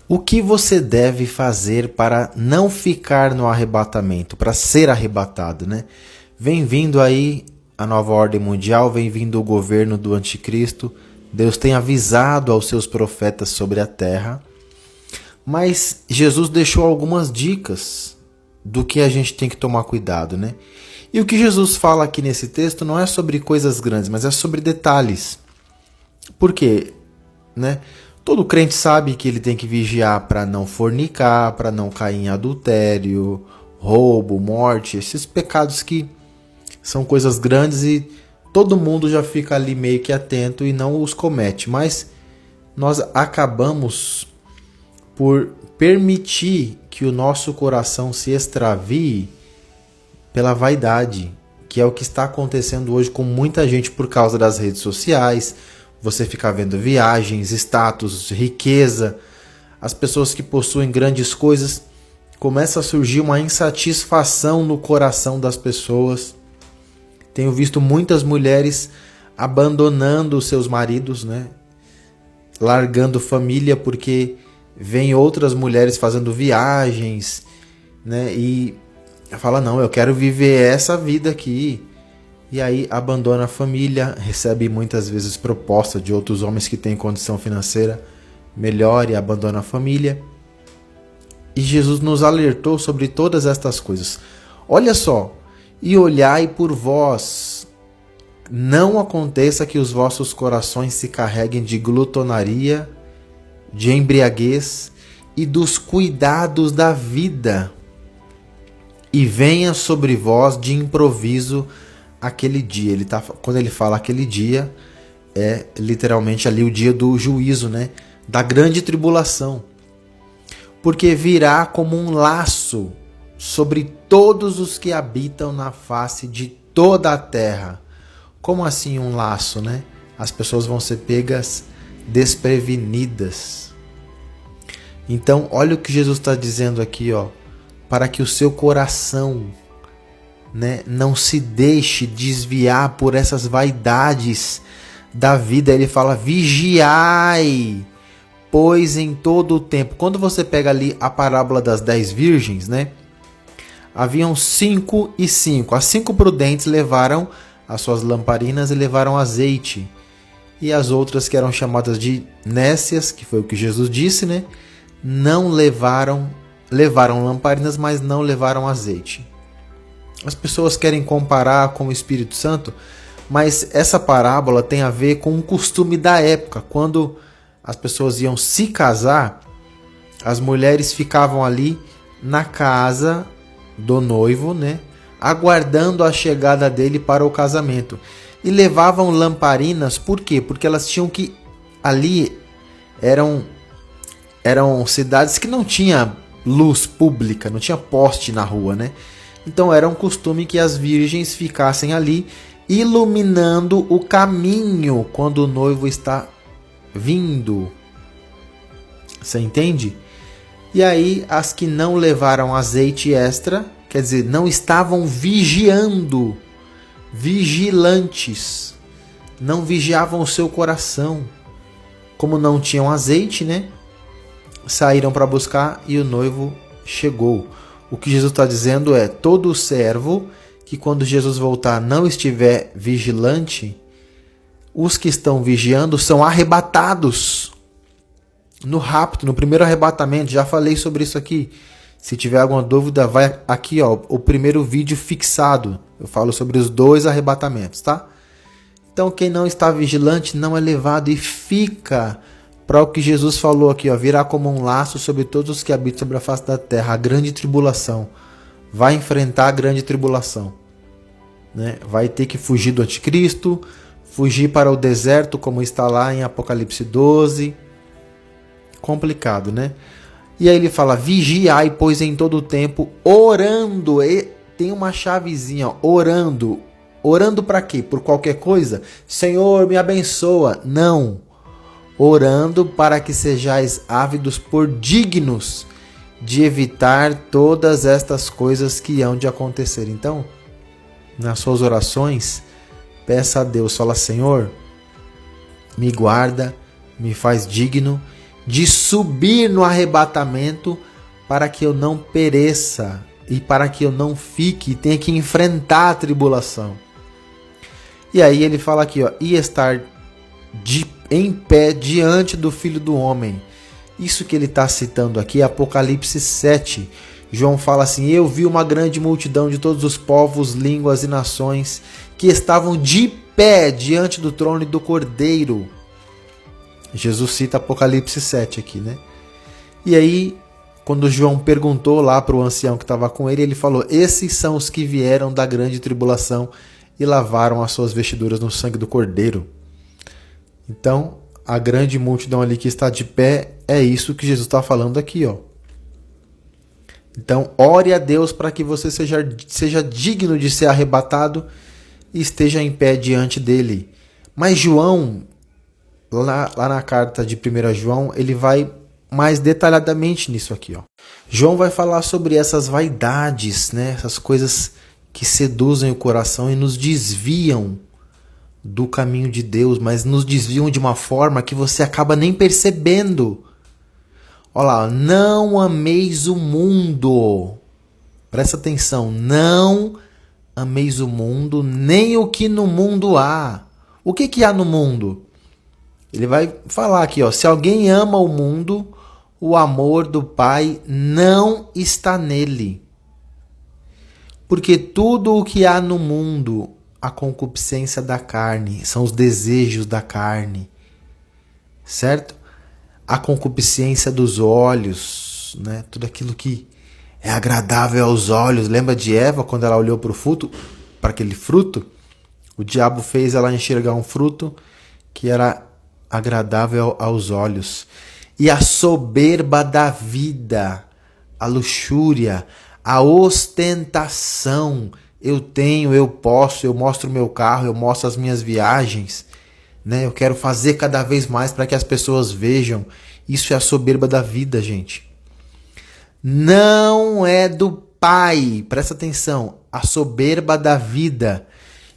O que você deve fazer para não ficar no arrebatamento, para ser arrebatado, né? Vem vindo aí a nova ordem mundial, vem vindo o governo do anticristo. Deus tem avisado aos seus profetas sobre a terra, mas Jesus deixou algumas dicas do que a gente tem que tomar cuidado, né? E o que Jesus fala aqui nesse texto não é sobre coisas grandes, mas é sobre detalhes. Por quê? Né? Todo crente sabe que ele tem que vigiar para não fornicar, para não cair em adultério, roubo, morte, esses pecados que são coisas grandes e todo mundo já fica ali meio que atento e não os comete. Mas nós acabamos por permitir que o nosso coração se extravie pela vaidade, que é o que está acontecendo hoje com muita gente por causa das redes sociais. Você fica vendo viagens, status, riqueza, as pessoas que possuem grandes coisas, começa a surgir uma insatisfação no coração das pessoas. Tenho visto muitas mulheres abandonando os seus maridos, né? Largando família porque vem outras mulheres fazendo viagens, né? E fala, não, eu quero viver essa vida aqui. E aí abandona a família, recebe muitas vezes proposta de outros homens que têm condição financeira melhor e abandona a família. E Jesus nos alertou sobre todas estas coisas. Olha só, e olhai por vós, não aconteça que os vossos corações se carreguem de glutonaria, de embriaguez e dos cuidados da vida, e venha sobre vós de improviso aquele dia. Quando ele fala aquele dia, é literalmente ali o dia do juízo, né? Da grande tribulação. Porque virá como um laço sobre todos os que habitam na face de toda a terra. Como assim um laço, né? As pessoas vão ser pegas desprevenidas. Então, olha o que Jesus está dizendo aqui, ó. Para que o seu coração, né, não se deixe desviar por essas vaidades da vida. Ele fala, vigiai, pois em todo o tempo. Quando você pega ali a parábola das 10 virgens, né, haviam 5 e 5. As 5 prudentes levaram as suas lamparinas e levaram azeite. E as outras, que eram chamadas de nécias, que foi o que Jesus disse, né, não levaram lamparinas, mas não levaram azeite. As pessoas querem comparar com o Espírito Santo, mas essa parábola tem a ver com um costume da época. Quando as pessoas iam se casar, as mulheres ficavam ali na casa do noivo, né, aguardando a chegada dele para o casamento. E levavam lamparinas, por quê? Porque elas tinham que... Ali eram cidades que não tinha luz pública, não tinha poste na rua, né? Então era um costume que as virgens ficassem ali iluminando o caminho quando o noivo está vindo. Você entende? E aí as que não levaram azeite extra, quer dizer, não estavam vigiando, vigilantes, não vigiavam o seu coração. Como não tinham azeite, né? Saíram para buscar e o noivo chegou. O que Jesus está dizendo é, todo servo que quando Jesus voltar não estiver vigilante, os que estão vigiando são arrebatados no rapto, no primeiro arrebatamento. Já falei sobre isso aqui. Se tiver alguma dúvida, vai aqui, ó, o primeiro vídeo fixado. Eu falo sobre os 2 arrebatamentos, tá? Então quem não está vigilante não é levado e fica para o que Jesus falou aqui, ó, virá como um laço sobre todos os que habitam sobre a face da terra, a grande tribulação. Vai enfrentar a grande tribulação, né? Vai ter que fugir do anticristo, fugir para o deserto, como está lá em Apocalipse 12. Complicado, né? E aí ele fala, vigiai, pois em todo o tempo, orando. E tem uma chavezinha, ó, orando. Orando para quê? Por qualquer coisa? Senhor, me abençoa. Não. Orando para que sejais ávidos por dignos de evitar todas estas coisas que hão de acontecer. Então, nas suas orações, peça a Deus, fala, Senhor, me guarda, me faz digno de subir no arrebatamento para que eu não pereça e para que eu não fique e tenha que enfrentar a tribulação. E aí ele fala aqui, ó, e estar em pé diante do Filho do Homem. Isso que ele está citando aqui é Apocalipse 7. João fala assim, eu vi uma grande multidão de todos os povos, línguas e nações que estavam de pé diante do trono e do Cordeiro. Jesus cita Apocalipse 7 aqui, né? E aí, quando João perguntou lá para o ancião que estava com ele, ele falou, esses são os que vieram da grande tribulação e lavaram as suas vestiduras no sangue do Cordeiro. Então, a grande multidão ali que está de pé, é isso que Jesus está falando aqui, ó. Então, ore a Deus para que você seja digno de ser arrebatado e esteja em pé diante dele. Mas João, lá na carta de 1 João, ele vai mais detalhadamente nisso aqui, ó. João vai falar sobre essas vaidades, né? Essas coisas que seduzem o coração e nos desviam do caminho de Deus, mas nos desviam de uma forma que você acaba nem percebendo. Olha lá, não ameis o mundo. Presta atenção, não ameis o mundo, nem o que no mundo há. O que há no mundo? Ele vai falar aqui, ó, se alguém ama o mundo, o amor do Pai não está nele. Porque tudo o que há no mundo, a concupiscência da carne, são os desejos da carne, certo? A concupiscência dos olhos, né? Tudo aquilo que é agradável aos olhos. Lembra de Eva, quando ela olhou para aquele fruto? O diabo fez ela enxergar um fruto que era agradável aos olhos. E a soberba da vida, a luxúria, a ostentação. Eu tenho, eu posso, eu mostro o meu carro, eu mostro as minhas viagens, né? Eu quero fazer cada vez mais para que as pessoas vejam. Isso é a soberba da vida, gente. Não é do Pai, presta atenção, a soberba da vida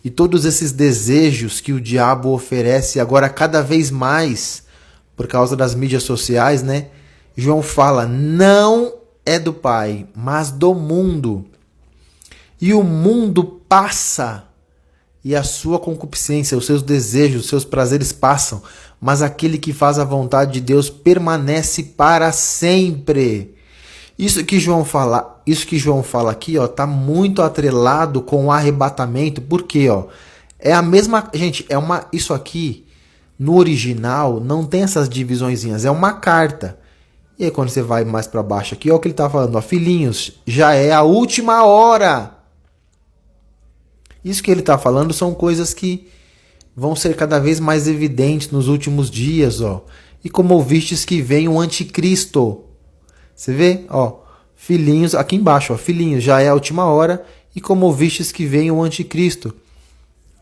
e todos esses desejos que o diabo oferece agora cada vez mais por causa das mídias sociais, né? João fala, não é do Pai, mas do mundo. E o mundo passa e a sua concupiscência, os seus desejos, os seus prazeres passam, mas aquele que faz a vontade de Deus permanece para sempre. Isso que João fala aqui, ó, tá muito atrelado com o arrebatamento, porque, ó, é a mesma, gente, isso aqui no original não tem essas divisõezinhas, é uma carta. E aí quando você vai mais para baixo aqui, ó, o que ele tá falando, ó, filhinhos, já é a última hora. Isso que ele está falando são coisas que vão ser cada vez mais evidentes nos últimos dias, ó. E como ouvistes que vem o anticristo. Você vê, ó, filhinhos, aqui embaixo, ó, filhinhos, já é a última hora. E como ouvistes que vem o anticristo.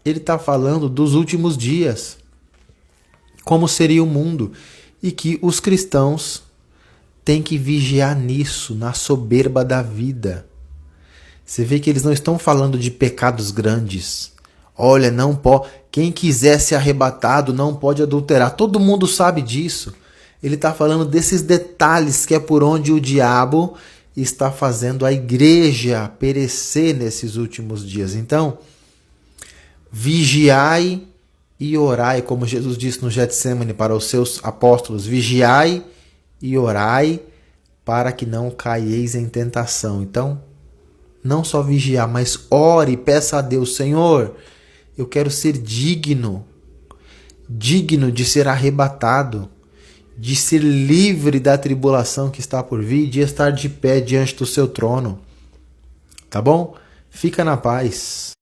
Ele está falando dos últimos dias. Como seria o mundo. E que os cristãos têm que vigiar nisso, na soberba da vida. Você vê que eles não estão falando de pecados grandes. Olha, não pode. Quem quiser ser arrebatado não pode adulterar. Todo mundo sabe disso. Ele está falando desses detalhes que é por onde o diabo está fazendo a igreja perecer nesses últimos dias. Então, vigiai e orai, como Jesus disse no Getsemane para os seus apóstolos. Vigiai e orai para que não caieis em tentação. Então, não só vigiar, mas ore e peça a Deus, Senhor, eu quero ser digno de ser arrebatado, de ser livre da tribulação que está por vir, de estar de pé diante do seu trono. Tá bom? Fica na paz.